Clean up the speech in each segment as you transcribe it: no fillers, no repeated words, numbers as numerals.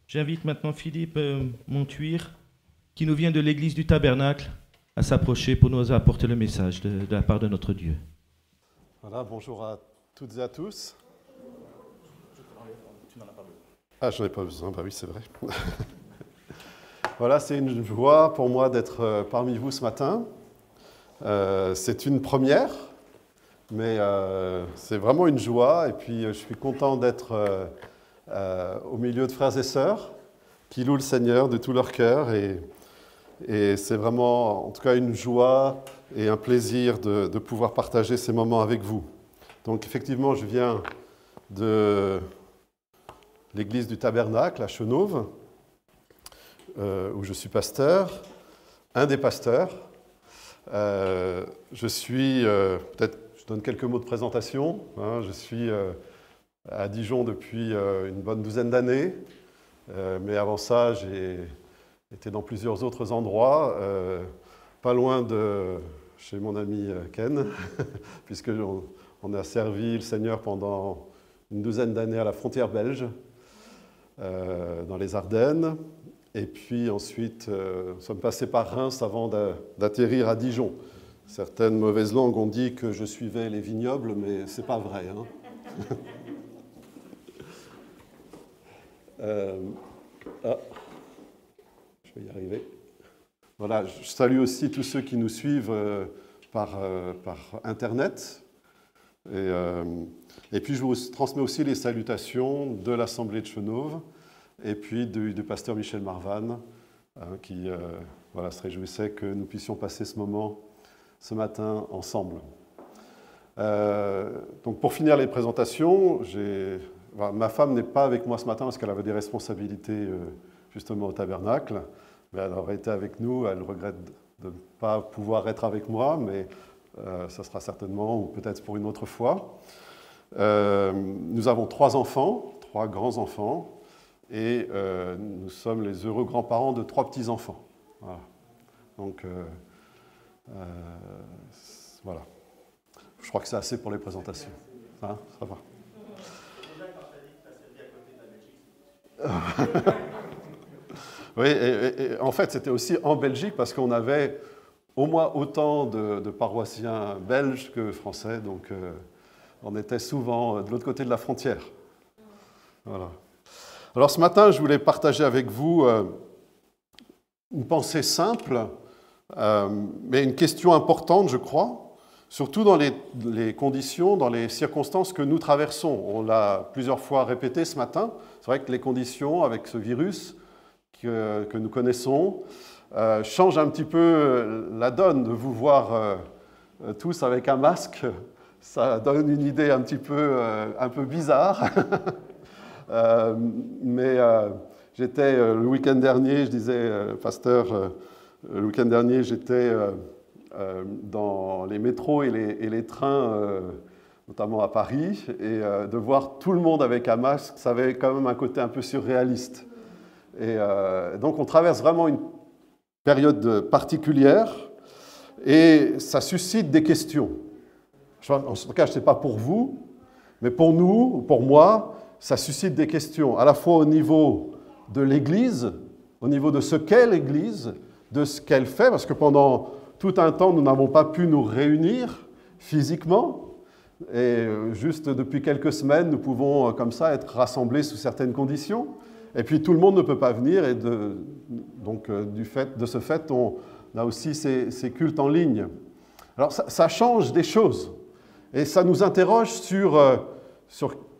J'invite maintenant Philippe Montuire, qui nous vient de l'église du Tabernacle, à s'approcher pour nous apporter le message de la part de notre Dieu. Voilà, bonjour à toutes et à tous. Ah, je n'en ai pas besoin, bah oui, c'est vrai. Voilà, c'est une joie pour moi d'être parmi vous ce matin. C'est une première, mais c'est vraiment une joie. Et puis, je suis content d'être au milieu de frères et sœurs qui louent le Seigneur de tout leur cœur. Et c'est vraiment, en tout cas, une joie et un plaisir de pouvoir partager ces moments avec vous. Donc, effectivement, je viens de l'église du Tabernacle à Chenôve, où je suis pasteur, un des pasteurs. Je suis, peut-être je donne quelques mots de présentation, hein, je suis à Dijon depuis une bonne douzaine d'années, mais avant ça, j'ai été dans plusieurs autres endroits, pas loin de chez mon ami Ken, puisqu'on a servi le Seigneur pendant une douzaine d'années à la frontière belge, dans les Ardennes. Et puis ensuite, nous sommes passés par Reims avant d'atterrir à Dijon. Certaines mauvaises langues ont dit que je suivais les vignobles, mais ce n'est pas vrai. Hein. Je vais y arriver. Voilà, je salue aussi tous ceux qui nous suivent par Internet. Et puis je vous transmets aussi les salutations de l'Assemblée de Chenôve et puis du pasteur Michel Marvan, qui se réjouissait que nous puissions passer ce moment ce matin ensemble. Donc pour finir les présentations, ma femme n'est pas avec moi ce matin parce qu'elle avait des responsabilités justement au tabernacle, mais elle aurait été avec nous. Elle regrette de ne pas pouvoir être avec moi, mais ça sera certainement, ou peut-être pour une autre fois. Nous avons 3 enfants, 3 grands-enfants, et nous sommes les heureux grands-parents de 3 petits-enfants. Voilà. Donc, voilà. Je crois que c'est assez pour les présentations. Hein, ça va. Oui, et en fait, c'était aussi en Belgique parce qu'on avait au moins autant de paroissiens belges que français, donc on était souvent de l'autre côté de la frontière. Voilà. Alors ce matin, je voulais partager avec vous une pensée simple, mais une question importante, je crois, surtout dans les conditions, dans les circonstances que nous traversons. On l'a plusieurs fois répété ce matin. C'est vrai que les conditions avec ce virus que nous connaissons changent un petit peu la donne. De vous voir tous avec un masque, ça donne une idée un petit peu bizarre. Mais j'étais le week-end dernier, je disais, pasteur, le week-end dernier, j'étais dans les métros et les trains, notamment à Paris, et de voir tout le monde avec un masque, ça avait quand même un côté un peu surréaliste. Et donc on traverse vraiment une période particulière, et ça suscite des questions. En tout cas, je ne sais pas pour vous, mais pour nous, pour moi, ça suscite des questions, à la fois au niveau de l'Église, au niveau de ce qu'est l'Église, de ce qu'elle fait, parce que pendant tout un temps, nous n'avons pas pu nous réunir physiquement, et juste depuis quelques semaines, nous pouvons comme ça être rassemblés sous certaines conditions, et puis tout le monde ne peut pas venir, et donc de ce fait, on a aussi ces cultes en ligne. Alors ça change des choses, et ça nous interroge sur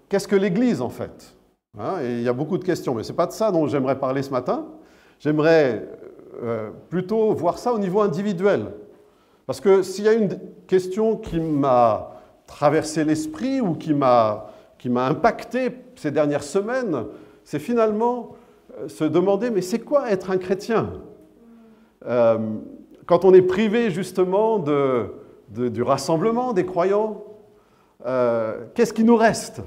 qu'est-ce que l'Église, en fait, hein? Et il y a beaucoup de questions, mais ce n'est pas de ça dont j'aimerais parler ce matin. J'aimerais plutôt voir ça au niveau individuel. Parce que s'il y a une question qui m'a traversé l'esprit ou qui m'a impacté ces dernières semaines, c'est finalement se demander, mais c'est quoi être un chrétien ? Quand on est privé justement du rassemblement des croyants, qu'est-ce qui nous reste ?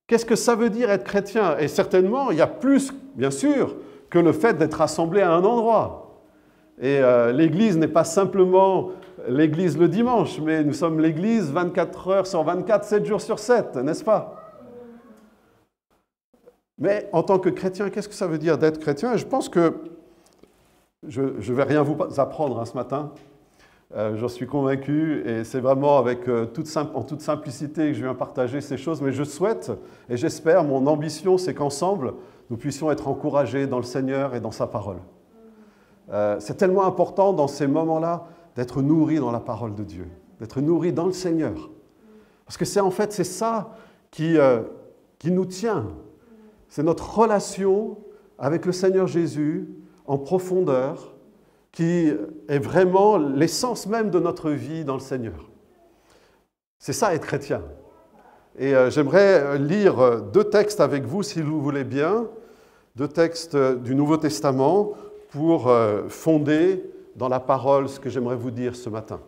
Qu'est-ce que ça veut dire être chrétien ? Et certainement, il y a plus, bien sûr, que le fait d'être rassemblé à un endroit. Et l'Église n'est pas simplement l'Église le dimanche, mais nous sommes l'Église 24 heures sur 24, 7 jours sur 7, n'est-ce pas ? Mais en tant que chrétien, qu'est-ce que ça veut dire d'être chrétien? Et je pense que je ne vais rien vous apprendre ce matin. J'en suis convaincu et c'est vraiment en toute simplicité que je viens partager ces choses. Mais je souhaite et j'espère, mon ambition, c'est qu'ensemble, nous puissions être encouragés dans le Seigneur et dans sa parole. C'est tellement important dans ces moments-là d'être nourris dans la parole de Dieu, d'être nourris dans le Seigneur. Parce que c'est ça qui nous tient. C'est notre relation avec le Seigneur Jésus en profondeur qui est vraiment l'essence même de notre vie dans le Seigneur. C'est ça être chrétien. Et j'aimerais lire 2 textes avec vous, si vous voulez bien, 2 textes du Nouveau Testament pour fonder dans la parole ce que j'aimerais vous dire ce matin.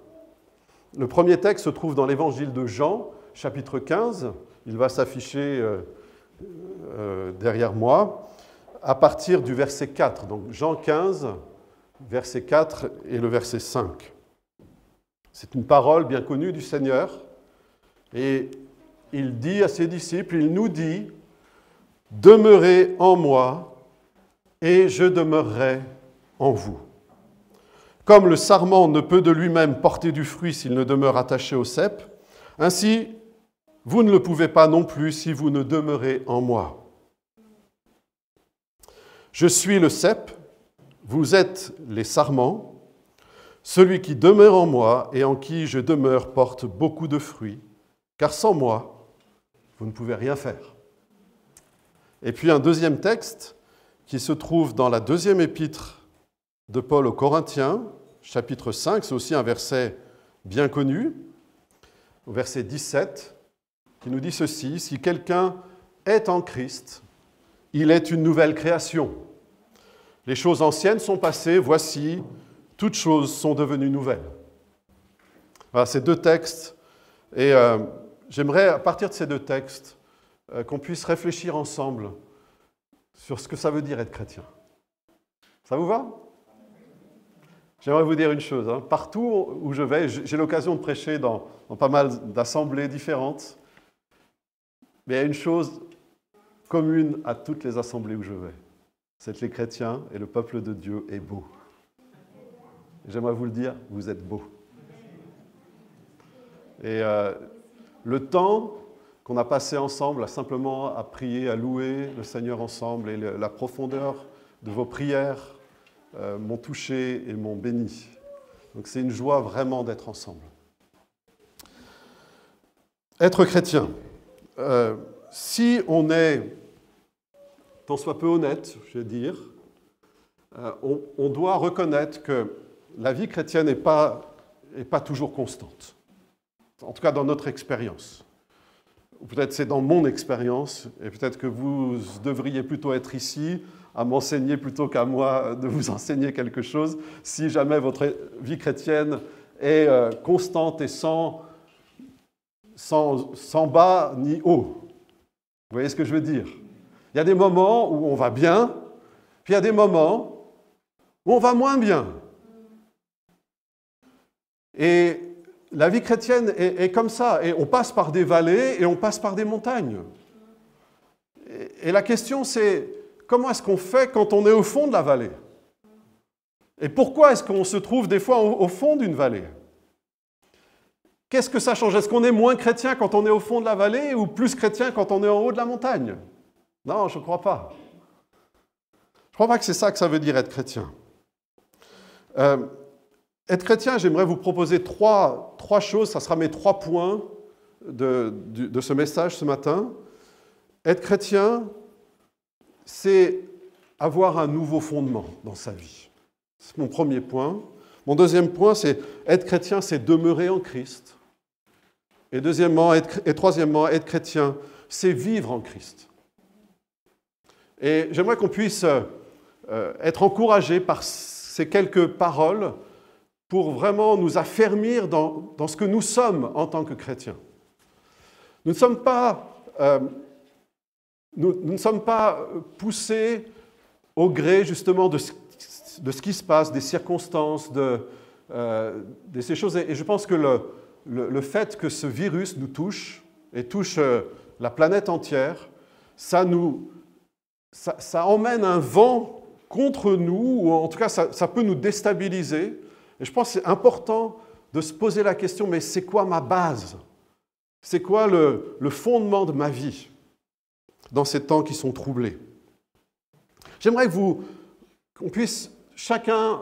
Le premier texte se trouve dans l'Évangile de Jean, chapitre 15. Il va s'afficher derrière moi, à partir du verset 4. Donc Jean 15, verset 4 et le verset 5. C'est une parole bien connue du Seigneur. Et il dit à ses disciples, il nous dit, « Demeurez en moi, et je demeurerai en vous. Comme le sarment ne peut de lui-même porter du fruit s'il ne demeure attaché au cep, ainsi vous ne le pouvez pas non plus si vous ne demeurez en moi. Je suis le cep, vous êtes les sarments. Celui qui demeure en moi et en qui je demeure porte beaucoup de fruits, car sans moi, vous ne pouvez rien faire. » Et puis un deuxième texte qui se trouve dans la 2e épître de Paul aux Corinthiens, chapitre 5, c'est aussi un verset bien connu, au verset 17, qui nous dit ceci, « Si quelqu'un est en Christ, il est une nouvelle création. Les choses anciennes sont passées, voici, toutes choses sont devenues nouvelles. » Voilà, ces 2 textes. Et j'aimerais, à partir de ces 2 textes, qu'on puisse réfléchir ensemble sur ce que ça veut dire être chrétien. Ça vous va? J'aimerais vous dire une chose. Partout où je vais, j'ai l'occasion de prêcher dans pas mal d'assemblées différentes. Mais il y a une chose commune à toutes les assemblées où je vais. C'est que les chrétiens et le peuple de Dieu est beau. J'aimerais vous le dire, vous êtes beaux. Et le temps qu'on a passé ensemble simplement à prier, à louer le Seigneur ensemble et la profondeur de vos prières m'ont touché et m'ont béni. Donc c'est une joie vraiment d'être ensemble. Être chrétien. Si on est, tant soit peu honnête, je vais dire, on doit reconnaître que la vie chrétienne n'est pas toujours constante. En tout cas, dans notre expérience. Peut-être c'est dans mon expérience, et peut-être que vous devriez plutôt être ici à m'enseigner plutôt qu'à moi de vous enseigner quelque chose, si jamais votre vie chrétienne est constante et sans bas ni haut. Vous voyez ce que je veux dire? Il y a des moments où on va bien, puis il y a des moments où on va moins bien. Et la vie chrétienne est comme ça, et on passe par des vallées et on passe par des montagnes. Et la question c'est, comment est-ce qu'on fait quand on est au fond de la vallée? Et pourquoi est-ce qu'on se trouve des fois au fond d'une vallée? Qu'est-ce que ça change? Est-ce qu'on est moins chrétien quand on est au fond de la vallée ou plus chrétien quand on est en haut de la montagne? Non, je ne crois pas. Je ne crois pas que c'est ça que ça veut dire être chrétien. Être chrétien, j'aimerais vous proposer trois choses, ça sera mes 3 points de ce message ce matin. Être chrétien, c'est avoir un nouveau fondement dans sa vie. C'est mon premier point. Mon deuxième point, c'est être chrétien, c'est demeurer en Christ. Et troisièmement, être chrétien, c'est vivre en Christ. Et j'aimerais qu'on puisse être encouragés par ces quelques paroles pour vraiment nous affermir dans ce que nous sommes en tant que chrétiens. Nous ne sommes pas poussés au gré justement de ce qui se passe, des circonstances, de ces choses. Et je pense que le fait que ce virus nous touche et touche la planète entière, ça nous ça emmène un vent contre nous, ou en tout cas, ça peut nous déstabiliser. Et je pense que c'est important de se poser la question, mais c'est quoi ma base? C'est quoi le fondement de ma vie dans ces temps qui sont troublés? J'aimerais qu'on puisse chacun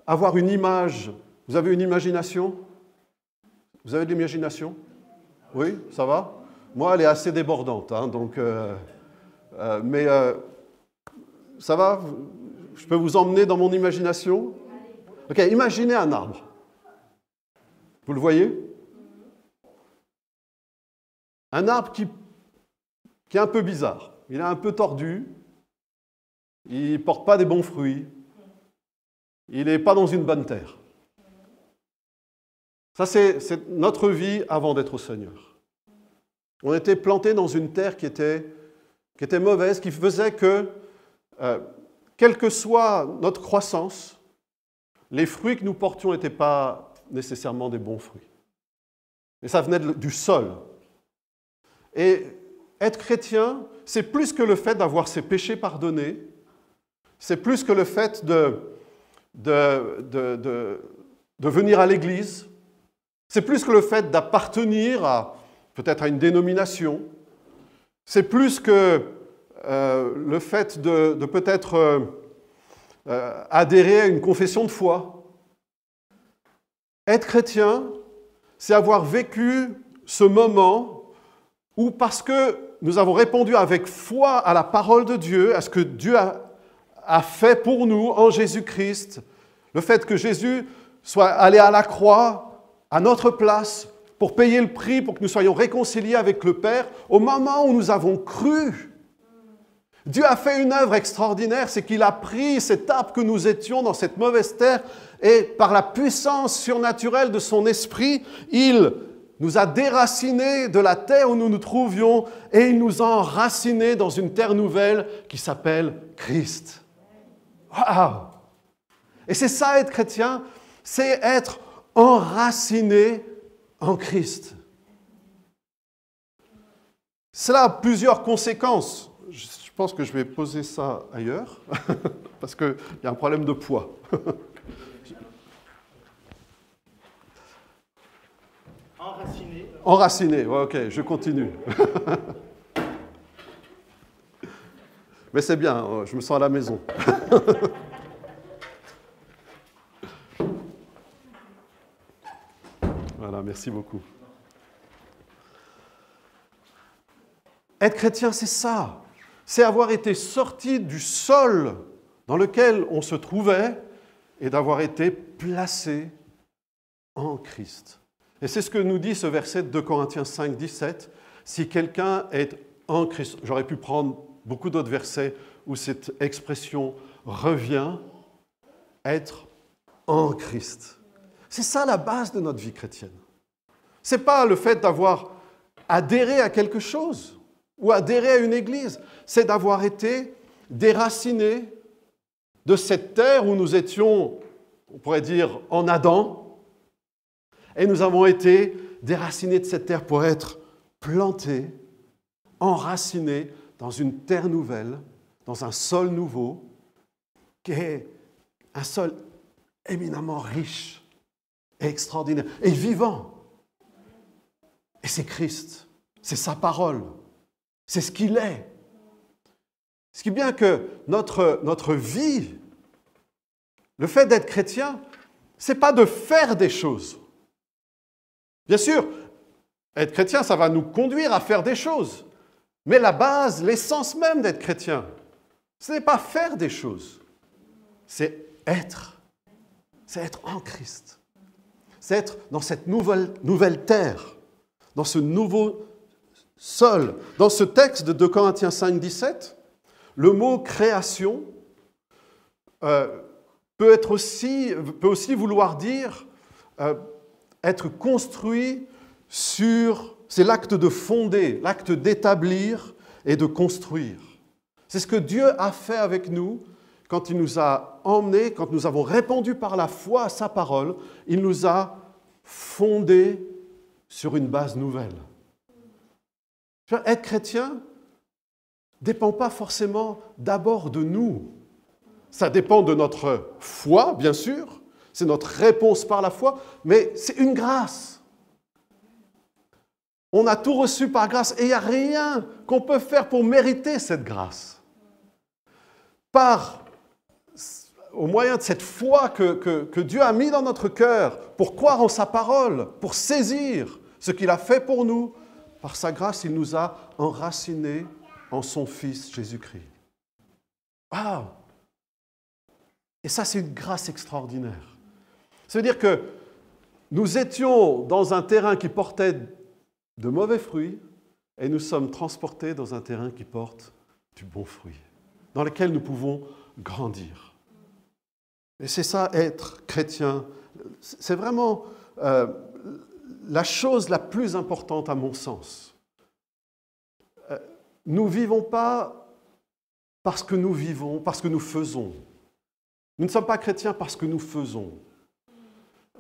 avoir une image. Vous avez une imagination? Vous avez de l'imagination? Oui, ça va? Moi, elle est assez débordante, hein, donc, mais ça va? Je peux vous emmener dans mon imagination? Ok, imaginez un arbre. Vous le voyez? Un arbre qui est un peu bizarre. Il est un peu tordu. Il ne porte pas des bons fruits. Il n'est pas dans une bonne terre. Ça, c'est notre vie avant d'être au Seigneur. On était plantés dans une terre qui était mauvaise, qui faisait que, quelle que soit notre croissance, les fruits que nous portions n'étaient pas nécessairement des bons fruits. Et ça venait du sol. Et être chrétien, c'est plus que le fait d'avoir ses péchés pardonnés, c'est plus que le fait de venir à l'église, c'est plus que le fait d'appartenir peut-être à une dénomination, c'est plus que le fait de peut-être adhérer à une confession de foi. Être chrétien, c'est avoir vécu ce moment où, parce que nous avons répondu avec foi à la parole de Dieu, à ce que Dieu a fait pour nous en Jésus-Christ, le fait que Jésus soit allé à la croix, à notre place, pour payer le prix, pour que nous soyons réconciliés avec le Père, au moment où nous avons cru. Dieu a fait une œuvre extraordinaire, c'est qu'il a pris cet arbre que nous étions dans cette mauvaise terre, et par la puissance surnaturelle de son esprit, il nous a déracinés de la terre où nous nous trouvions, et il nous a enracinés dans une terre nouvelle qui s'appelle Christ. Waouh! Et c'est ça être chrétien, c'est être enraciné en Christ. Cela a plusieurs conséquences. Je pense que je vais poser ça ailleurs, parce qu'il y a un problème de poids. Enraciné. Enraciné, ouais, ok, je continue. Mais c'est bien, je me sens à la maison. Voilà, merci beaucoup. Être chrétien, c'est ça. C'est avoir été sorti du sol dans lequel on se trouvait et d'avoir été placé en Christ. Et c'est ce que nous dit ce verset de 2 Corinthiens 5, 17. Si quelqu'un est en Christ, j'aurais pu prendre beaucoup d'autres versets où cette expression revient, être en Christ. C'est ça la base de notre vie chrétienne. Ce n'est pas le fait d'avoir adhéré à quelque chose ou adhéré à une église, c'est d'avoir été déraciné de cette terre où nous étions, on pourrait dire, en Adam, et nous avons été déracinés de cette terre pour être plantés, enracinés dans une terre nouvelle, dans un sol nouveau, qui est un sol éminemment riche, et extraordinaire, et vivant. Et c'est Christ, c'est sa parole, c'est ce qu'il est. Ce qui est bien que notre vie, le fait d'être chrétien, ce n'est pas de faire des choses. Bien sûr, être chrétien, ça va nous conduire à faire des choses. Mais la base, l'essence même d'être chrétien, ce n'est pas faire des choses, c'est être. C'est être en Christ. C'est être dans cette nouvelle terre, dans ce nouveau sol. Dans ce texte de 2 Corinthiens 5, 17, le mot « création » peut aussi vouloir dire être construit sur... C'est l'acte de fonder, l'acte d'établir et de construire. C'est ce que Dieu a fait avec nous quand il nous a emmenés, quand nous avons répondu par la foi à sa parole. Il nous a fondés sur une base nouvelle. Être chrétien, dépend pas forcément d'abord de nous. Ça dépend de notre foi, bien sûr, c'est notre réponse par la foi, mais c'est une grâce. On a tout reçu par grâce et il n'y a rien qu'on peut faire pour mériter cette grâce. Au moyen de cette foi que Dieu a mis dans notre cœur, pour croire en sa parole, pour saisir ce qu'il a fait pour nous, par sa grâce, il nous a enracinés en son Fils Jésus-Christ. Waouh! Et ça, c'est une grâce extraordinaire. Ça veut dire que nous étions dans un terrain qui portait de mauvais fruits et nous sommes transportés dans un terrain qui porte du bon fruit, dans lequel nous pouvons grandir. Et c'est ça, être chrétien. C'est vraiment la chose la plus importante à mon sens. Nous ne vivons pas parce que nous vivons, parce que nous faisons. Nous ne sommes pas chrétiens parce que nous faisons.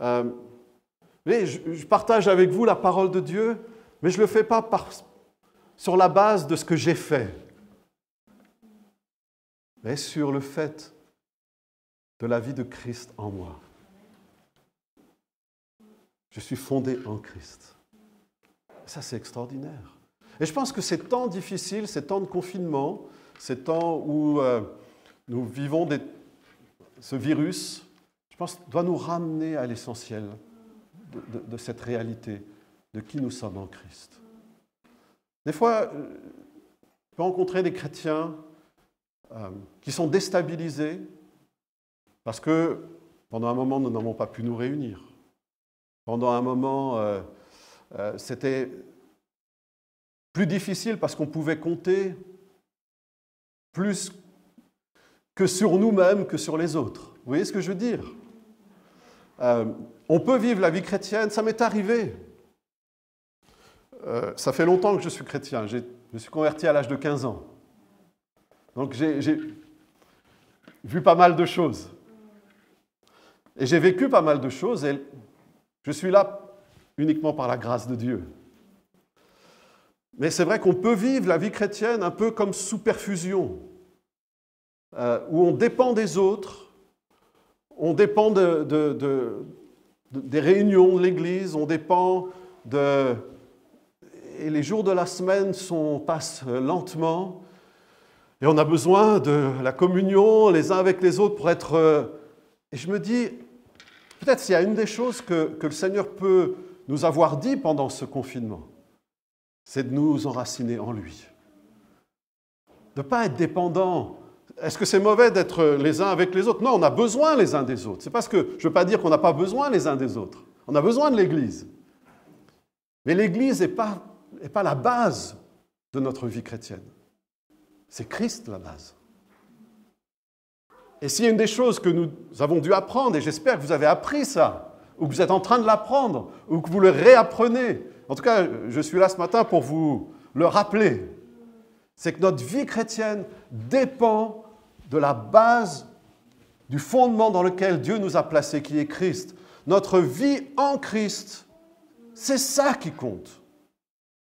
Je partage avec vous la parole de Dieu, mais je ne le fais pas sur la base de ce que j'ai fait, mais sur le fait de la vie de Christ en moi. Je suis fondé en Christ. Ça, c'est extraordinaire. Et je pense que ces temps difficiles, ces temps de confinement, ces temps où nous vivons ce virus, je pense, doit nous ramener à l'essentiel de cette réalité, de qui nous sommes en Christ. Des fois, je peux rencontrer des chrétiens qui sont déstabilisés parce que pendant un moment, nous n'avons pas pu nous réunir. Pendant un moment, c'était plus difficile parce qu'on pouvait compter plus que sur nous-mêmes que sur les autres. Vous voyez ce que je veux dire? On peut vivre la vie chrétienne, ça m'est arrivé. Ça fait longtemps que je suis chrétien, je me suis converti à l'âge de 15 ans. Donc j'ai vu pas mal de choses. Et j'ai vécu pas mal de choses et je suis là uniquement par la grâce de Dieu. Mais c'est vrai qu'on peut vivre la vie chrétienne un peu comme sous perfusion, où on dépend des autres, on dépend des réunions de l'Église, on dépend de... Et les jours de la semaine passent lentement, et on a besoin de la communion les uns avec les autres pour être... Et je me dis, peut-être s'il y a une des choses que le Seigneur peut nous avoir dit pendant ce confinement, c'est de nous enraciner en lui. De ne pas être dépendant. Est-ce que c'est mauvais d'être les uns avec les autres? Non, on a besoin les uns des autres. C'est parce que je ne veux pas dire qu'on n'a pas besoin les uns des autres. On a besoin de l'Église. Mais l'Église n'est pas la base de notre vie chrétienne. C'est Christ la base. Et s'il y a une des choses que nous avons dû apprendre, et j'espère que vous avez appris ça, ou que vous êtes en train de l'apprendre, ou que vous le réapprenez, en tout cas, je suis là ce matin pour vous le rappeler, c'est que notre vie chrétienne dépend de la base, du fondement dans lequel Dieu nous a placés, qui est Christ. Notre vie en Christ, c'est ça qui compte.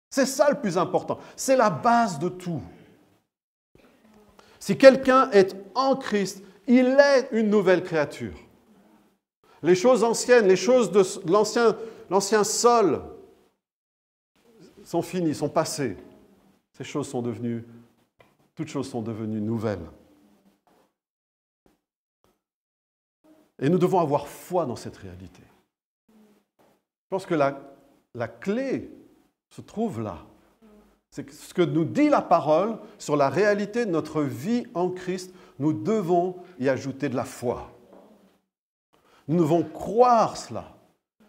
C'est ça le plus important. C'est la base de tout. Si quelqu'un est en Christ, il est une nouvelle créature. Les choses anciennes, les choses de l'ancien sol sont finies, sont passées. Toutes choses sont devenues nouvelles. Et nous devons avoir foi dans cette réalité. Je pense que la clé se trouve là. C'est ce que nous dit la parole sur la réalité de notre vie en Christ. Nous devons y ajouter de la foi. Nous devons croire cela.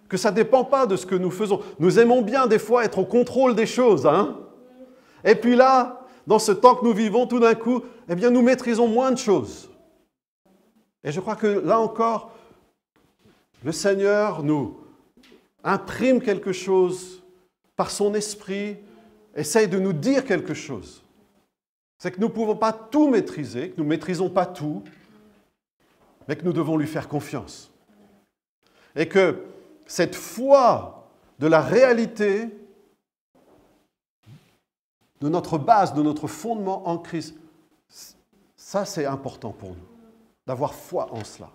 Que ça ne dépend pas de ce que nous faisons. Nous aimons bien des fois être au contrôle des choses. Et puis là, dans ce temps que nous vivons, tout d'un coup, nous maîtrisons moins de choses. Et je crois que là encore, le Seigneur nous imprime quelque chose par son esprit, essaye de nous dire quelque chose. C'est que nous ne pouvons pas tout maîtriser, que nous ne maîtrisons pas tout, mais que nous devons lui faire confiance. Et que cette foi de la réalité de notre base, de notre fondement en Christ. Ça, c'est important pour nous, d'avoir foi en cela.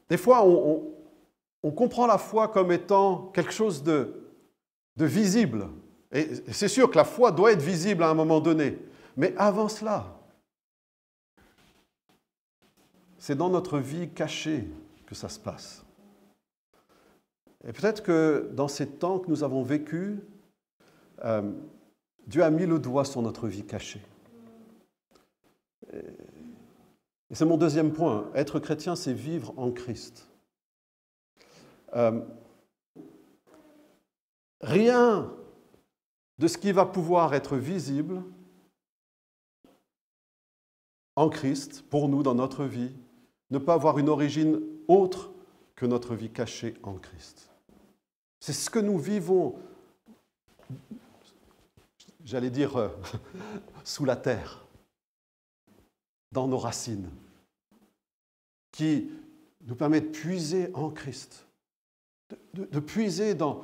Des fois, on comprend la foi comme étant quelque chose de visible. Et c'est sûr que la foi doit être visible à un moment donné. Mais avant cela, c'est dans notre vie cachée que ça se passe. Et peut-être que dans ces temps que nous avons vécus, Dieu a mis le doigt sur notre vie cachée. Et c'est mon deuxième point. Être chrétien, c'est vivre en Christ. Rien de ce qui va pouvoir être visible en Christ, pour nous, dans notre vie, ne peut avoir une origine autre que notre vie cachée en Christ. C'est ce que nous vivons, j'allais dire, sous la terre, dans nos racines, qui nous permet de puiser en Christ, de puiser dans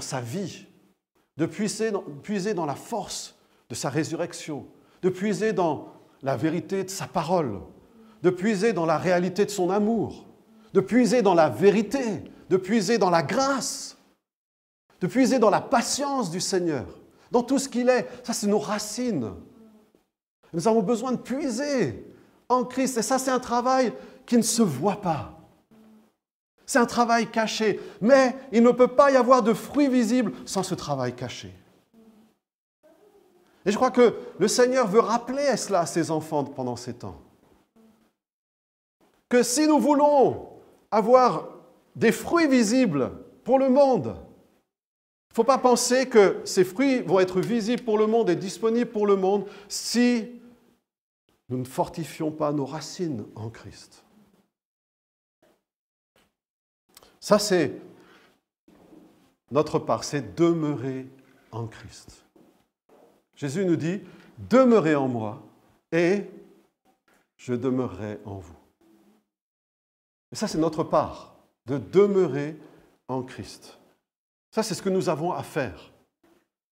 sa vie, de puiser dans la force de sa résurrection, de puiser dans la vérité de sa parole, de puiser dans la réalité de son amour, de puiser dans la vérité, de puiser dans la grâce, de puiser dans la patience du Seigneur, dans tout ce qu'il est. Ça, c'est nos racines. Nous avons besoin de puiser en Christ. Et ça, c'est un travail qui ne se voit pas. C'est un travail caché. Mais il ne peut pas y avoir de fruits visibles sans ce travail caché. Et je crois que le Seigneur veut rappeler cela à ses enfants pendant ces temps. Que si nous voulons avoir des fruits visibles pour le monde, il ne faut pas penser que ces fruits vont être visibles pour le monde et disponibles pour le monde si nous ne fortifions pas nos racines en Christ. Ça, c'est notre part, c'est demeurer en Christ. Jésus nous dit, demeurez en moi et je demeurerai en vous. Et ça, c'est notre part, de demeurer en Christ. Ça, c'est ce que nous avons à faire,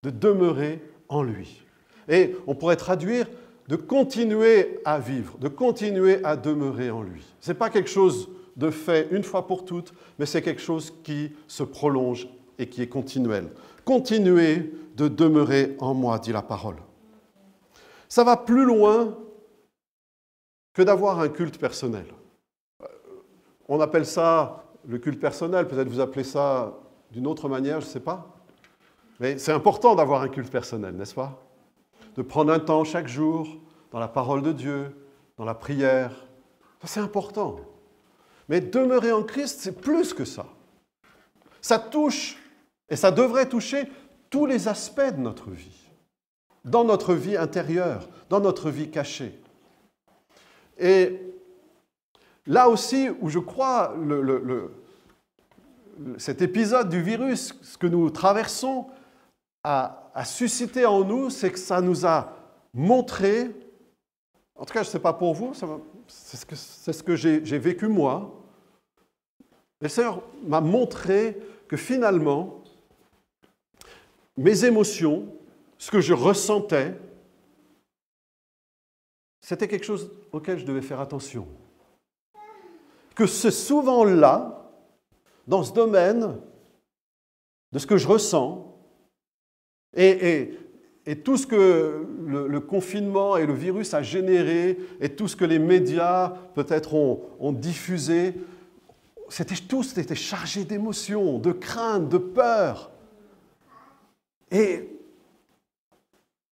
de demeurer en lui. Et on pourrait traduire de continuer à vivre, de continuer à demeurer en lui. Ce n'est pas quelque chose de fait une fois pour toutes, mais c'est quelque chose qui se prolonge et qui est continuel. Continuez de demeurer en moi, dit la parole. Ça va plus loin que d'avoir un culte personnel. On appelle ça le culte personnel, peut-être vous appelez ça d'une autre manière, je ne sais pas. Mais c'est important d'avoir un culte personnel, n'est-ce pas? De prendre un temps chaque jour dans la parole de Dieu, dans la prière. Ça, c'est important. Mais demeurer en Christ, c'est plus que ça. Ça touche, et ça devrait toucher, tous les aspects de notre vie. Dans notre vie intérieure, dans notre vie cachée. Et là aussi, où je crois, cet épisode du virus, ce que nous traversons, a suscité en nous, c'est que ça nous a montré, en tout cas, je ne sais pas pour vous, c'est ce que j'ai vécu moi, et le Seigneur m'a montré que finalement, mes émotions, ce que je ressentais, c'était quelque chose auquel je devais faire attention. Que c'est souvent là, dans ce domaine, de ce que je ressens, et tout ce que le confinement et le virus a généré, et tout ce que les médias peut-être ont diffusé, tout était chargé d'émotions, de craintes, de peur. Et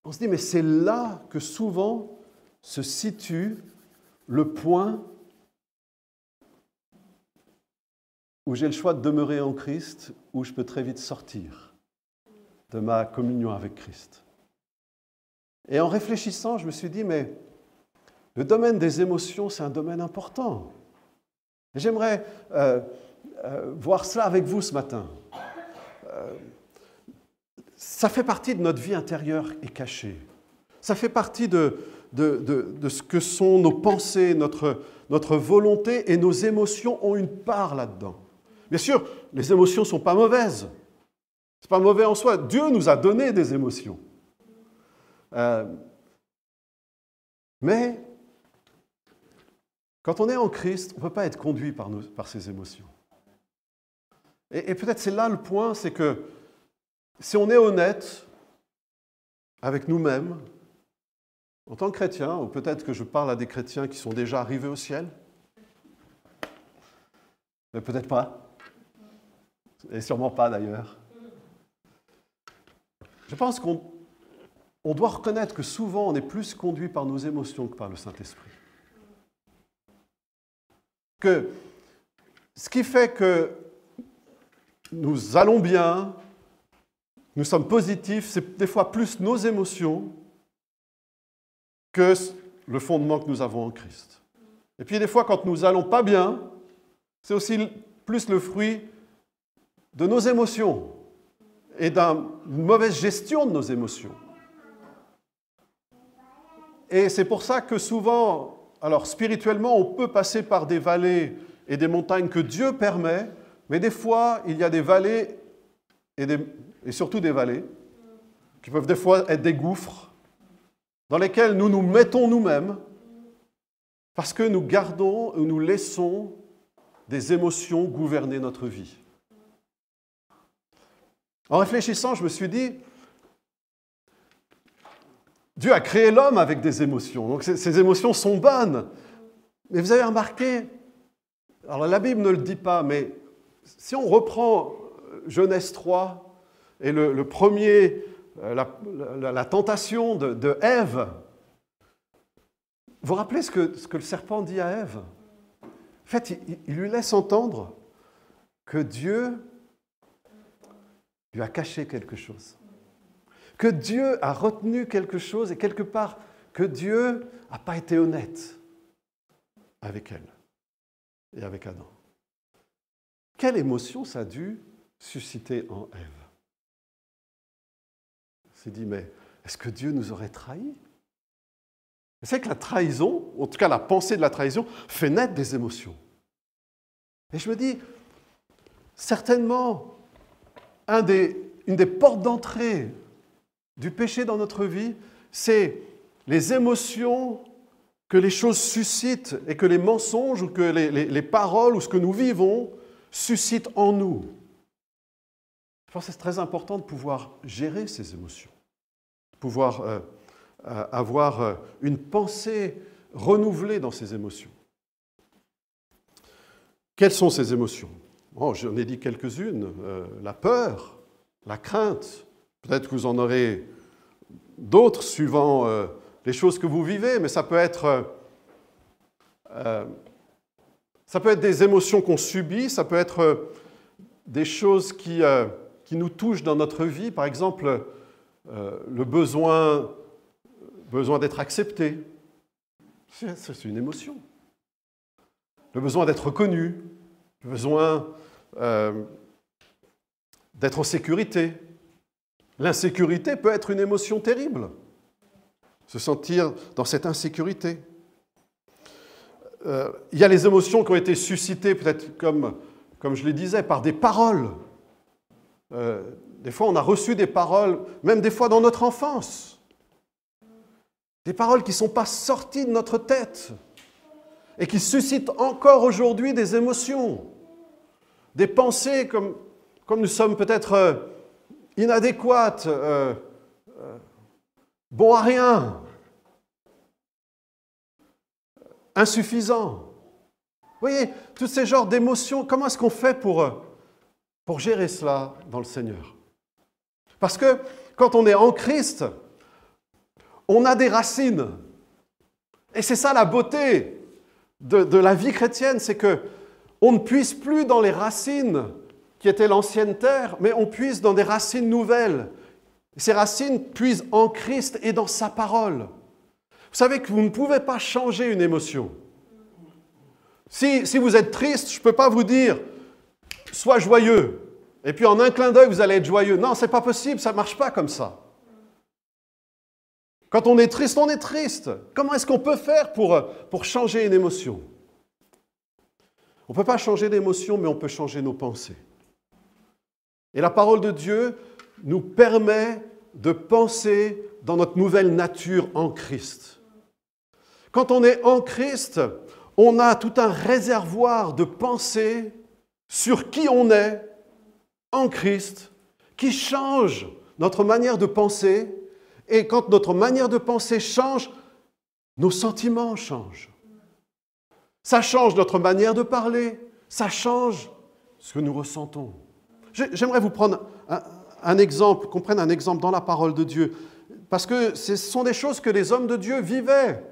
on se dit, mais c'est là que souvent se situe le point où j'ai le choix de demeurer en Christ, où je peux très vite sortir de ma communion avec Christ. Et en réfléchissant, je me suis dit, mais le domaine des émotions, c'est un domaine important. Et j'aimerais voir cela avec vous ce matin. Ça fait partie de notre vie intérieure et cachée. Ça fait partie de ce que sont nos pensées, notre volonté, et nos émotions ont une part là-dedans. Bien sûr, les émotions ne sont pas mauvaises. Ce n'est pas mauvais en soi. Dieu nous a donné des émotions. Mais quand on est en Christ, on ne peut pas être conduit par ces émotions. Et peut-être c'est là le point, c'est que si on est honnête avec nous-mêmes, en tant que chrétien, ou peut-être que je parle à des chrétiens qui sont déjà arrivés au ciel, mais peut-être pas, et sûrement pas d'ailleurs. Je pense qu'on doit reconnaître que souvent on est plus conduit par nos émotions que par le Saint-Esprit. Que ce qui fait que nous allons bien, nous sommes positifs, c'est des fois plus nos émotions que le fondement que nous avons en Christ. Et puis des fois, quand nous allons pas bien, c'est aussi plus le fruit de nos émotions et d'une mauvaise gestion de nos émotions. Et c'est pour ça que souvent, alors spirituellement, on peut passer par des vallées et des montagnes que Dieu permet, mais des fois, il y a des vallées et surtout des vallées qui peuvent des fois être des gouffres dans lesquels nous nous mettons nous-mêmes parce que nous gardons ou nous laissons des émotions gouverner notre vie. En réfléchissant, je me suis dit, Dieu a créé l'homme avec des émotions, donc ces émotions sont bonnes. Mais vous avez remarqué, alors la Bible ne le dit pas, mais si on reprend Genèse 3 et le premier, la tentation de Ève, vous vous rappelez ce que le serpent dit à Ève? En fait, il lui laisse entendre que Dieu lui a caché quelque chose. Que Dieu a retenu quelque chose et quelque part que Dieu n'a pas été honnête avec elle et avec Adam. Quelle émotion ça a dû susciter en Ève? Elle s'est dit, mais est-ce que Dieu nous aurait trahis? C'est que la trahison, en tout cas la pensée de la trahison, fait naître des émotions. Et je me dis, certainement, une des portes d'entrée du péché dans notre vie, c'est les émotions que les choses suscitent et que les mensonges ou que les paroles ou ce que nous vivons suscitent en nous. Je pense que c'est très important de pouvoir gérer ces émotions, de pouvoir avoir une pensée renouvelée dans ces émotions. Quelles sont ces émotions? Bon, j'en ai dit quelques-unes. La peur, la crainte. Peut-être que vous en aurez d'autres suivant les choses que vous vivez, mais ça peut être des émotions qu'on subit, ça peut être des choses qui nous touchent dans notre vie. Par exemple, le besoin d'être accepté. C'est une émotion. Le besoin d'être reconnu, le besoin d'être en sécurité. L'insécurité peut être une émotion terrible. Se sentir dans cette insécurité. Il y a les émotions qui ont été suscitées, peut-être comme je le disais, par des paroles. Des fois, on a reçu des paroles, même des fois dans notre enfance. Des paroles qui ne sont pas sorties de notre tête et qui suscitent encore aujourd'hui des émotions. Des pensées comme nous sommes peut-être inadéquates, bons à rien, insuffisants. Vous voyez, tous ces genres d'émotions, comment est-ce qu'on fait pour gérer cela dans le Seigneur? Parce que quand on est en Christ, on a des racines. Et c'est ça la beauté de la vie chrétienne, c'est qu'on ne puise plus dans les racines qui étaient l'ancienne terre, mais on puise dans des racines nouvelles. Ces racines puisent en Christ et dans sa parole. Vous savez que vous ne pouvez pas changer une émotion. Si vous êtes triste, je ne peux pas vous dire « sois joyeux ». Et puis en un clin d'œil, vous allez être joyeux. Non, ce n'est pas possible, ça ne marche pas comme ça. Quand on est triste, on est triste. Comment est-ce qu'on peut faire pour changer une émotion? On ne peut pas changer d'émotion, mais on peut changer nos pensées. Et la parole de Dieu nous permet de penser dans notre nouvelle nature en Christ. Quand on est en Christ, on a tout un réservoir de pensées sur qui on est en Christ, qui change notre manière de penser. Et quand notre manière de penser change, nos sentiments changent. Ça change notre manière de parler, ça change ce que nous ressentons. J'aimerais vous prendre un exemple, qu'on prenne un exemple dans la parole de Dieu, parce que ce sont des choses que les hommes de Dieu vivaient.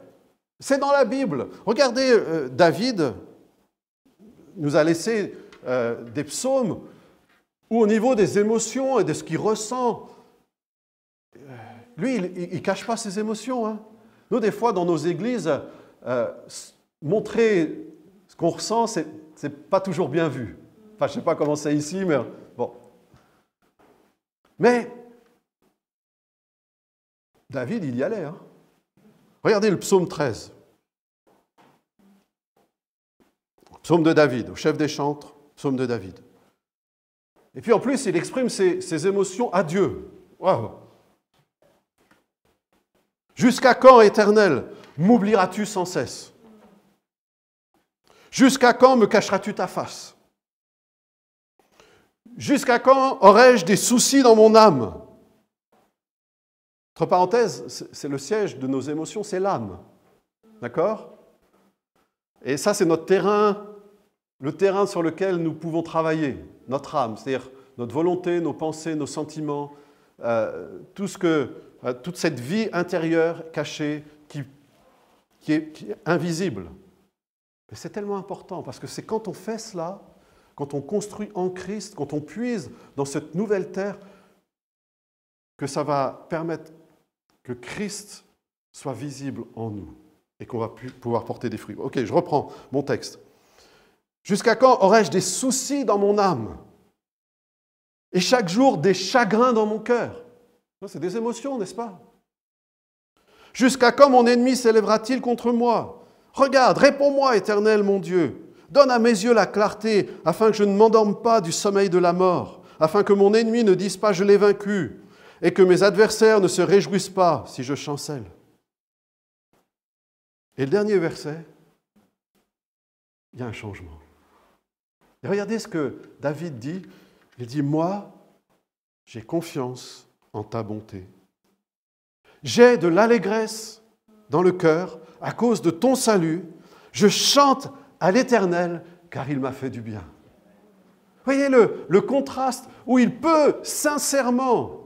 C'est dans la Bible. Regardez, David nous a laissé des psaumes où au niveau des émotions et de ce qu'il ressent, lui, il ne cache pas ses émotions. Hein. Nous, des fois, dans nos églises, montrer ce qu'on ressent, ce n'est pas toujours bien vu. Enfin, je ne sais pas comment c'est ici, mais bon. Mais David, il y allait. Hein. Regardez le psaume 13. Psaume de David, au chef des chantres, psaume de David. Et puis en plus, il exprime ses émotions à Dieu. Wow. Jusqu'à quand, Éternel, m'oublieras-tu sans cesse? Jusqu'à quand me cacheras-tu ta face? Jusqu'à quand aurai-je des soucis dans mon âme? Entre parenthèses, c'est le siège de nos émotions, c'est l'âme. D'accord? Et ça, c'est notre terrain, le terrain sur lequel nous pouvons travailler, notre âme, c'est-à-dire notre volonté, nos pensées, nos sentiments, toute cette vie intérieure cachée qui est invisible. Mais c'est tellement important parce que c'est quand on fait cela, quand on construit en Christ, quand on puise dans cette nouvelle terre, que ça va permettre que Christ soit visible en nous et qu'on va pouvoir porter des fruits. Ok, je reprends mon texte. Jusqu'à quand aurai-je des soucis dans mon âme et chaque jour des chagrins dans mon cœur? C'est des émotions, n'est-ce pas? Jusqu'à quand mon ennemi s'élèvera-t-il contre moi? Regarde, réponds-moi, Éternel, mon Dieu. Donne à mes yeux la clarté, afin que je ne m'endorme pas du sommeil de la mort, afin que mon ennemi ne dise pas « je l'ai vaincu », et que mes adversaires ne se réjouissent pas si je chancelle. Et le dernier verset, il y a un changement. Et regardez ce que David dit. Il dit « Moi, j'ai confiance en ta bonté. J'ai de l'allégresse dans le cœur à cause de ton salut. Je chante à l'Éternel, car il m'a fait du bien. » Voyez le contraste où il peut sincèrement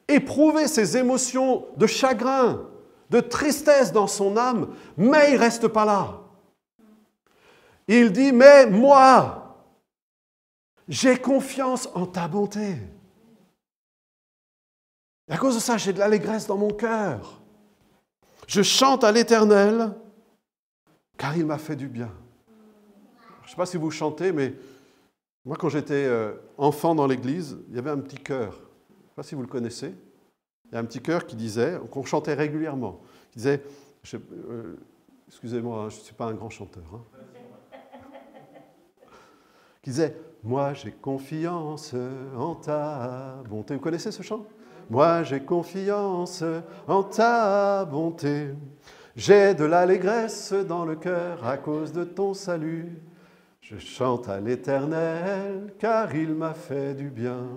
éprouver ses émotions de chagrin, de tristesse dans son âme, mais il ne reste pas là. Il dit, mais moi, j'ai confiance en ta bonté. Et à cause de ça, j'ai de l'allégresse dans mon cœur. Je chante à l'Éternel, car il m'a fait du bien. Je ne sais pas si vous chantez, mais moi, quand j'étais enfant dans l'église, il y avait un petit chœur. Je ne sais pas si vous le connaissez. Il y a un petit chœur qui disait, qu'on chantait régulièrement, qui disait, excusez-moi, je ne suis pas un grand chanteur, hein, qui disait, moi j'ai confiance en ta bonté. Vous connaissez ce chant? Moi j'ai confiance en ta bonté. J'ai de l'allégresse dans le cœur à cause de ton salut. Je chante à l'Éternel, car il m'a fait du bien.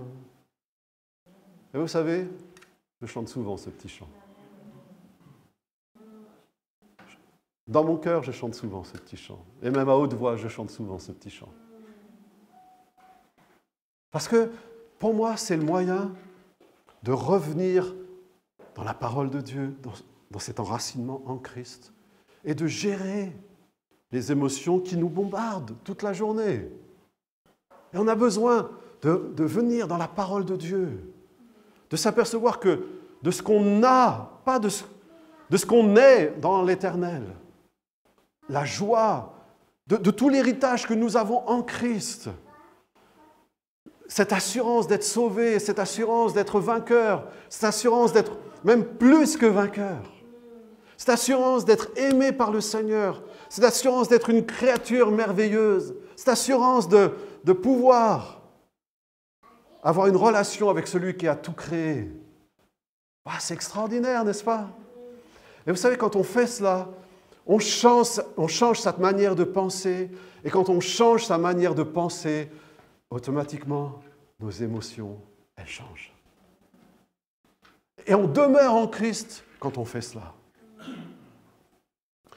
Et vous savez, je chante souvent ce petit chant. Dans mon cœur, je chante souvent ce petit chant. Et même à haute voix, je chante souvent ce petit chant. Parce que, pour moi, c'est le moyen de revenir dans la parole de Dieu, dans cet enracinement en Christ, et de gérer les émotions qui nous bombardent toute la journée. Et on a besoin de venir dans la parole de Dieu, de s'apercevoir que de ce qu'on a, pas de ce qu'on est dans l'Éternel, la joie, de tout l'héritage que nous avons en Christ, cette assurance d'être sauvé, cette assurance d'être vainqueur, cette assurance d'être même plus que vainqueur, cette assurance d'être aimé par le Seigneur, cette assurance d'être une créature merveilleuse, cette assurance de pouvoir avoir une relation avec celui qui a tout créé. Ah, c'est extraordinaire, n'est-ce pas? Et vous savez, quand on fait cela, on change sa manière de penser. Et quand on change sa manière de penser, automatiquement, nos émotions, elles changent. Et on demeure en Christ quand on fait cela.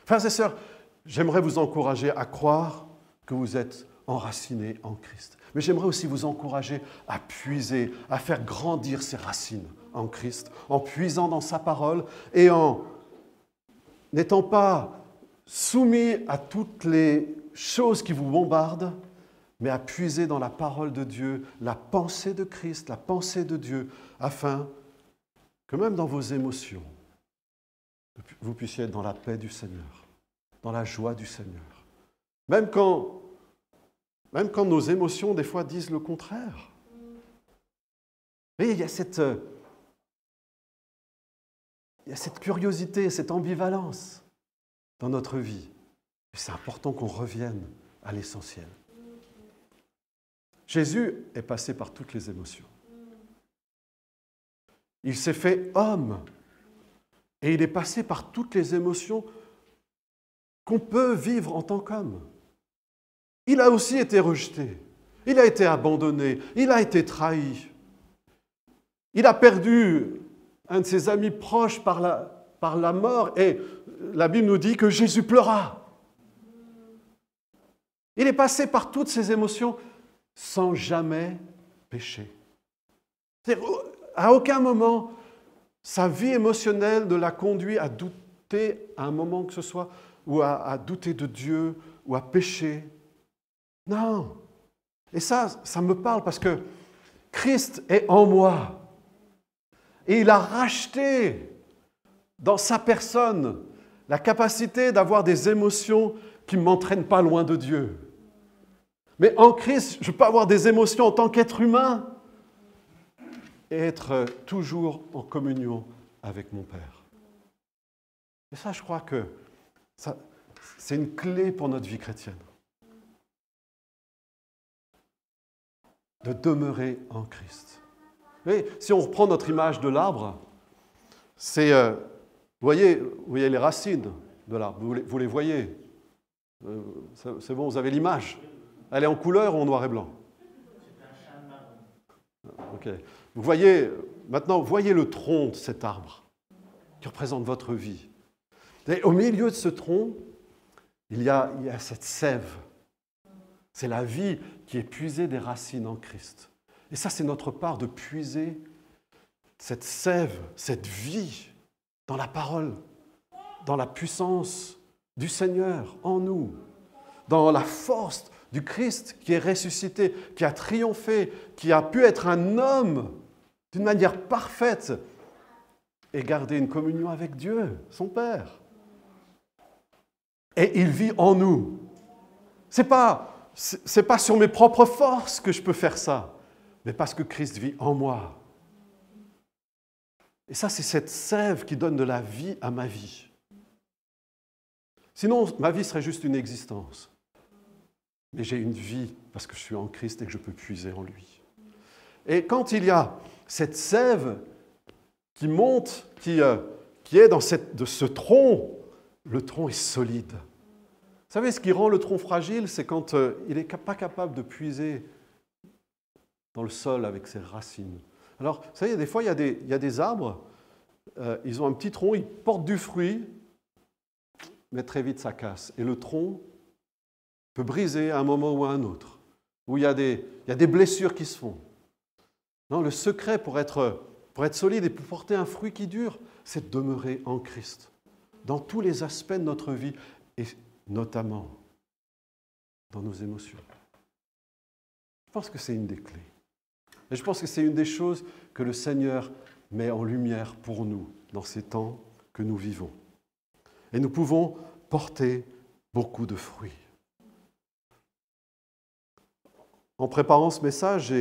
Frères et sœurs, j'aimerais vous encourager à croire que vous êtes enracinés en Christ. Mais j'aimerais aussi vous encourager à puiser, à faire grandir ces racines en Christ, en puisant dans sa parole et en n'étant pas soumis à toutes les choses qui vous bombardent, mais à puiser dans la parole de Dieu, la pensée de Christ, la pensée de Dieu, afin que même dans vos émotions, vous puissiez être dans la paix du Seigneur, dans la joie du Seigneur. Même quand nos émotions, des fois, disent le contraire. Et il y a cette curiosité, cette ambivalence dans notre vie. Et c'est important qu'on revienne à l'essentiel. Jésus est passé par toutes les émotions. Il s'est fait homme et il est passé par toutes les émotions qu'on peut vivre en tant qu'homme. Il a aussi été rejeté, il a été abandonné, il a été trahi. Il a perdu un de ses amis proches par la mort et la Bible nous dit que Jésus pleura. Il est passé par toutes ces émotions sans jamais pécher. C'est-à-dire, à aucun moment, sa vie émotionnelle ne l'a conduit à douter à un moment que ce soit, ou à douter de Dieu, ou à pécher. Non. Et ça me parle parce que Christ est en moi. Et il a racheté dans sa personne la capacité d'avoir des émotions qui ne m'entraînent pas loin de Dieu. Mais en Christ, je peux avoir des émotions en tant qu'être humain et être toujours en communion avec mon Père. Et ça, je crois que c'est une clé pour notre vie chrétienne. De demeurer en Christ. Et si on reprend notre image de l'arbre, c'est, vous voyez les racines de l'arbre, vous les voyez. C'est bon, vous avez l'image. Elle est en couleur ou en noir et blanc? C'est un chêne marron. Ok. Vous voyez, maintenant, voyez le tronc de cet arbre qui représente votre vie. Et au milieu de ce tronc, il y a cette sève. C'est la vie qui est puisée des racines en Christ. Et ça, c'est notre part de puiser cette sève, cette vie dans la parole, dans la puissance du Seigneur en nous, dans la force du Christ qui est ressuscité, qui a triomphé, qui a pu être un homme d'une manière parfaite et garder une communion avec Dieu, son Père. Et il vit en nous. C'est pas sur mes propres forces que je peux faire ça, mais parce que Christ vit en moi. Et ça, c'est cette sève qui donne de la vie à ma vie. Sinon, ma vie serait juste une existence. Mais j'ai une vie parce que je suis en Christ et que je peux puiser en lui. Et quand il y a cette sève qui monte, qui est de ce tronc, le tronc est solide. Vous savez, ce qui rend le tronc fragile, c'est quand il n'est pas capable de puiser dans le sol avec ses racines. Alors, vous savez, des fois, il y a des arbres, ils ont un petit tronc, ils portent du fruit, mais très vite, ça casse. Et le tronc peut briser à un moment ou à un autre, où il y a des blessures qui se font. Non, le secret pour être solide et pour porter un fruit qui dure, c'est de demeurer en Christ, dans tous les aspects de notre vie, et notamment dans nos émotions. Je pense que c'est une des clés. Et je pense que c'est une des choses que le Seigneur met en lumière pour nous dans ces temps que nous vivons. Et nous pouvons porter beaucoup de fruits. En préparant ce message,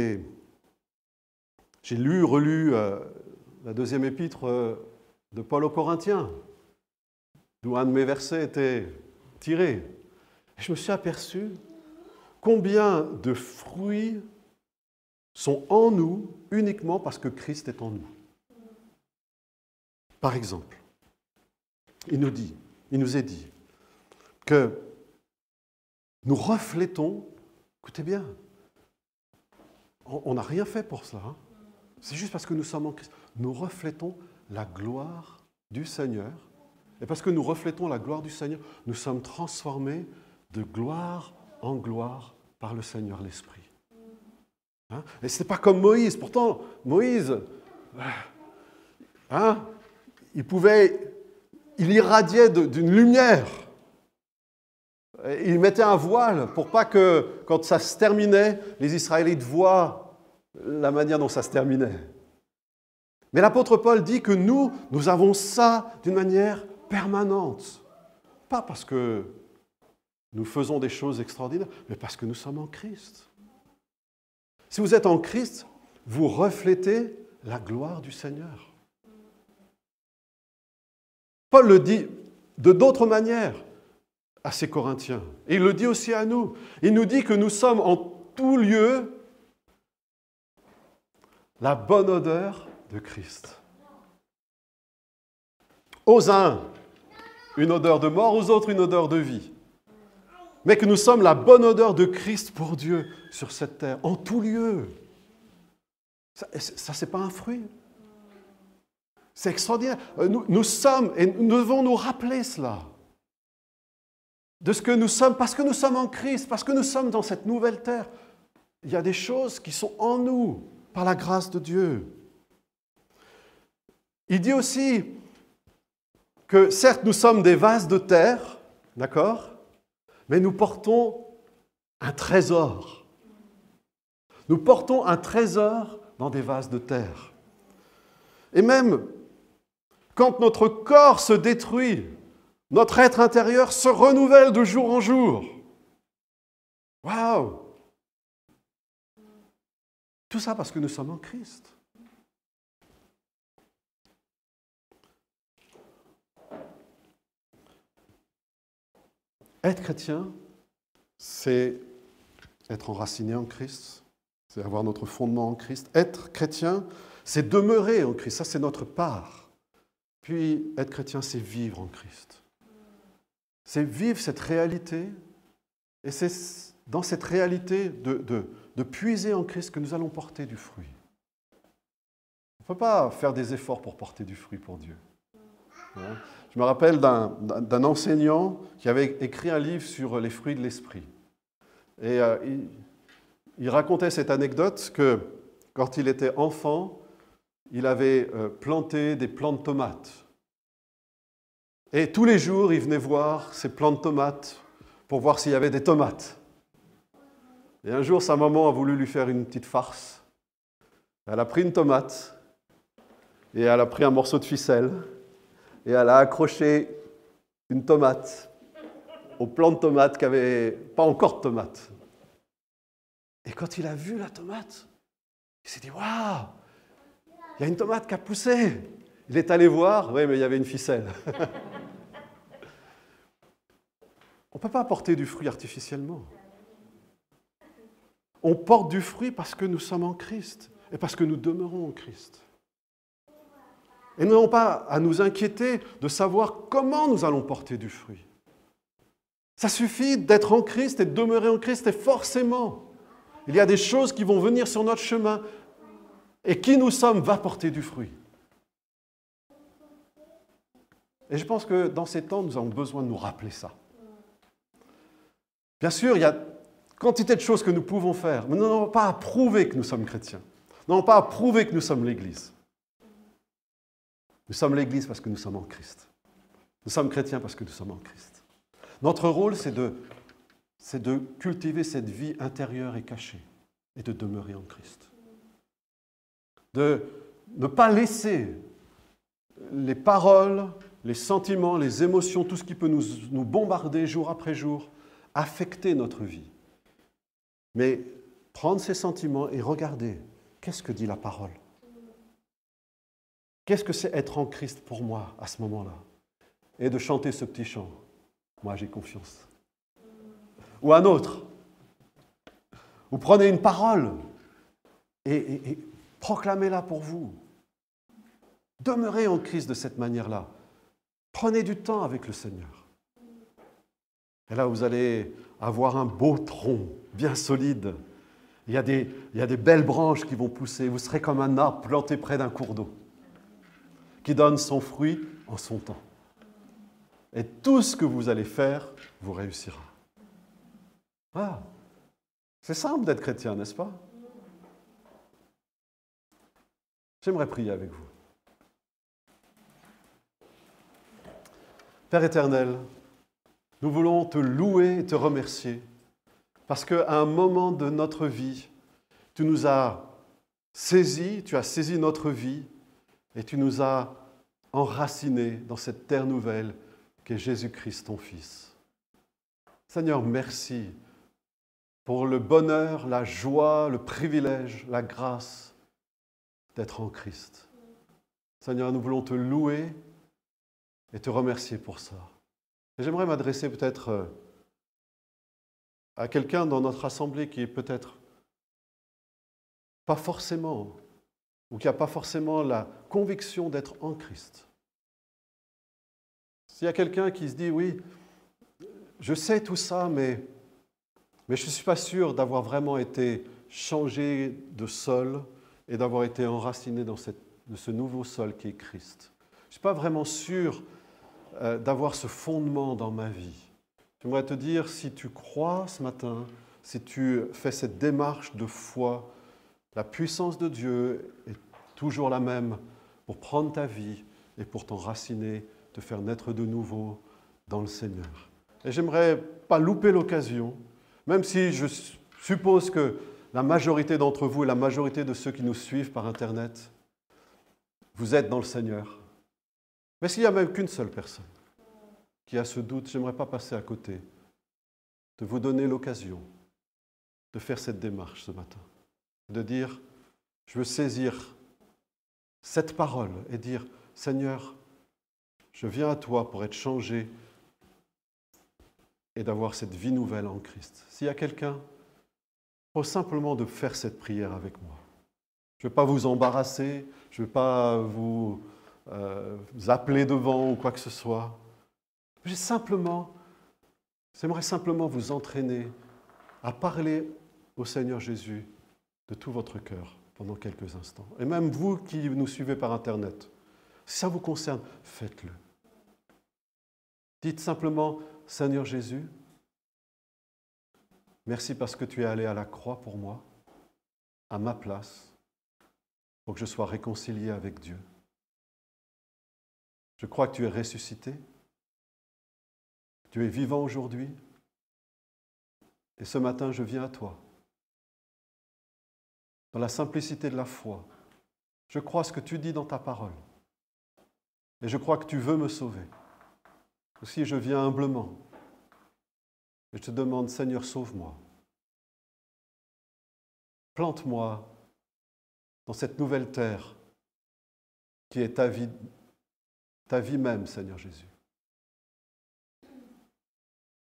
j'ai lu, relu la deuxième épître de Paul aux Corinthiens, d'où un de mes versets était tiré. Et je me suis aperçu combien de fruits sont en nous uniquement parce que Christ est en nous. Par exemple, il nous est dit que nous reflétons, écoutez bien, on n'a rien fait pour cela, hein. C'est juste parce que nous sommes en Christ. Nous reflétons la gloire du Seigneur. Et parce que nous reflétons la gloire du Seigneur, nous sommes transformés de gloire en gloire par le Seigneur l'Esprit. Hein? Et ce n'est pas comme Moïse. Pourtant, Moïse, hein, il irradiait d'une lumière. Il mettait un voile pour pas que, quand ça se terminait, les Israélites voient la manière dont ça se terminait. Mais l'apôtre Paul dit que nous avons ça d'une manière permanente. Pas parce que nous faisons des choses extraordinaires, mais parce que nous sommes en Christ. Si vous êtes en Christ, vous reflétez la gloire du Seigneur. Paul le dit de d'autres manières à ses Corinthiens. Et il le dit aussi à nous. Il nous dit que nous sommes en tout lieu la bonne odeur de Christ. Aux uns, une odeur de mort, aux autres, une odeur de vie. Mais que nous sommes la bonne odeur de Christ pour Dieu sur cette terre, en tout lieu. Ça c'est pas un fruit. C'est extraordinaire. Nous sommes, et nous devons nous rappeler cela. De ce que nous sommes, parce que nous sommes en Christ, parce que nous sommes dans cette nouvelle terre. Il y a des choses qui sont en nous, par la grâce de Dieu. Il dit aussi que certes nous sommes des vases de terre, d'accord, mais nous portons un trésor. Nous portons un trésor dans des vases de terre. Et même quand notre corps se détruit, notre être intérieur se renouvelle de jour en jour. Waouh! Tout ça parce que nous sommes en Christ. Être chrétien, c'est être enraciné en Christ, c'est avoir notre fondement en Christ. Être chrétien, c'est demeurer en Christ, ça c'est notre part. Puis être chrétien, c'est vivre en Christ. C'est vivre cette réalité, et c'est dans cette réalité de puiser en Christ que nous allons porter du fruit. On ne peut pas faire des efforts pour porter du fruit pour Dieu. Je me rappelle d'un enseignant qui avait écrit un livre sur les fruits de l'esprit. Et il racontait cette anecdote que quand il était enfant, il avait planté des plants de tomates. Et tous les jours, il venait voir ces plants de tomates pour voir s'il y avait des tomates. Et un jour, sa maman a voulu lui faire une petite farce. Elle a pris une tomate et elle a pris un morceau de ficelle et elle a accroché une tomate au plant de tomate qui n'avait pas encore de tomate. Et quand il a vu la tomate, il s'est dit « Waouh, il y a une tomate qui a poussé !» Il est allé voir, oui, mais il y avait une ficelle. On ne peut pas porter du fruit artificiellement. On porte du fruit parce que nous sommes en Christ et parce que nous demeurons en Christ. Et nous n'avons pas à nous inquiéter de savoir comment nous allons porter du fruit. Ça suffit d'être en Christ et de demeurer en Christ et forcément, il y a des choses qui vont venir sur notre chemin et qui nous sommes va porter du fruit. Et je pense que dans ces temps, nous avons besoin de nous rappeler ça. Bien sûr, il y a quantité de choses que nous pouvons faire, mais nous n'avons pas à prouver que nous sommes chrétiens. Nous n'avons pas à prouver que nous sommes l'Église. Nous sommes l'Église parce que nous sommes en Christ. Nous sommes chrétiens parce que nous sommes en Christ. Notre rôle, c'est de cultiver cette vie intérieure et cachée et de demeurer en Christ. De ne pas laisser les paroles, les sentiments, les émotions, tout ce qui peut nous bombarder jour après jour, affecter notre vie. Mais prendre ces sentiments et regarder, qu'est-ce que dit la parole ? Qu'est-ce que c'est être en Christ pour moi à ce moment-là ? Et de chanter ce petit chant. Moi, j'ai confiance. Ou un autre. Ou prenez une parole et proclamez-la pour vous. Demeurez en Christ de cette manière-là. Prenez du temps avec le Seigneur. Et là, vous allez avoir un beau tronc, bien solide. Il y a des belles branches qui vont pousser. Vous serez comme un arbre planté près d'un cours d'eau, qui donne son fruit en son temps. Et tout ce que vous allez faire vous réussira. Ah, c'est simple d'être chrétien, n'est-ce pas? J'aimerais prier avec vous. Père éternel, nous voulons te louer et te remercier parce qu'à un moment de notre vie, tu nous as saisis, tu as saisi notre vie et tu nous as enracinés dans cette terre nouvelle qu'est Jésus-Christ, ton Fils. Seigneur, merci pour le bonheur, la joie, le privilège, la grâce d'être en Christ. Seigneur, nous voulons te louer et te remercier pour ça. Et j'aimerais m'adresser peut-être à quelqu'un dans notre assemblée qui est peut-être pas forcément, ou qui n'a pas forcément la conviction d'être en Christ. S'il y a quelqu'un qui se dit, oui, je sais tout ça, mais je ne suis pas sûr d'avoir vraiment été changé de sol et d'avoir été enraciné dans ce nouveau sol qui est Christ. Je ne suis pas vraiment sûr d'avoir ce fondement dans ma vie. J'aimerais te dire, si tu crois ce matin, si tu fais cette démarche de foi, la puissance de Dieu est toujours la même pour prendre ta vie et pour t'enraciner, te faire naître de nouveau dans le Seigneur. Et j'aimerais pas louper l'occasion, même si je suppose que la majorité d'entre vous et la majorité de ceux qui nous suivent par Internet, vous êtes dans le Seigneur. Mais s'il n'y a même qu'une seule personne qui a ce doute, j'aimerais pas passer à côté de vous donner l'occasion de faire cette démarche ce matin, de dire, je veux saisir cette parole et dire, Seigneur, je viens à toi pour être changé et d'avoir cette vie nouvelle en Christ. S'il y a quelqu'un, il faut simplement de faire cette prière avec moi. Je ne vais pas vous embarrasser, je ne vais pas vous appeler devant ou quoi que ce soit. J'aimerais simplement vous entraîner à parler au Seigneur Jésus de tout votre cœur pendant quelques instants. Et même vous qui nous suivez par Internet, si ça vous concerne, faites-le. Dites simplement, Seigneur Jésus, merci parce que tu es allé à la croix pour moi, à ma place, pour que je sois réconcilié avec Dieu. Je crois que tu es ressuscité, tu es vivant aujourd'hui, et ce matin je viens à toi. Dans la simplicité de la foi, je crois ce que tu dis dans ta parole, et je crois que tu veux me sauver. Aussi, je viens humblement et je te demande, Seigneur, sauve-moi. Plante-moi dans cette nouvelle terre qui est ta vie même, Seigneur Jésus.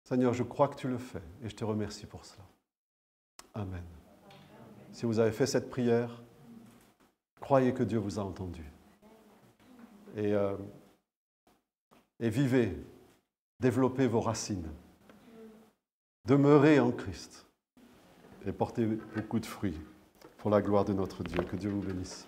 Seigneur, je crois que tu le fais et je te remercie pour cela. Amen. Si vous avez fait cette prière, croyez que Dieu vous a entendu. Et vivez, développez vos racines. Demeurez en Christ et portez beaucoup de fruits pour la gloire de notre Dieu. Que Dieu vous bénisse.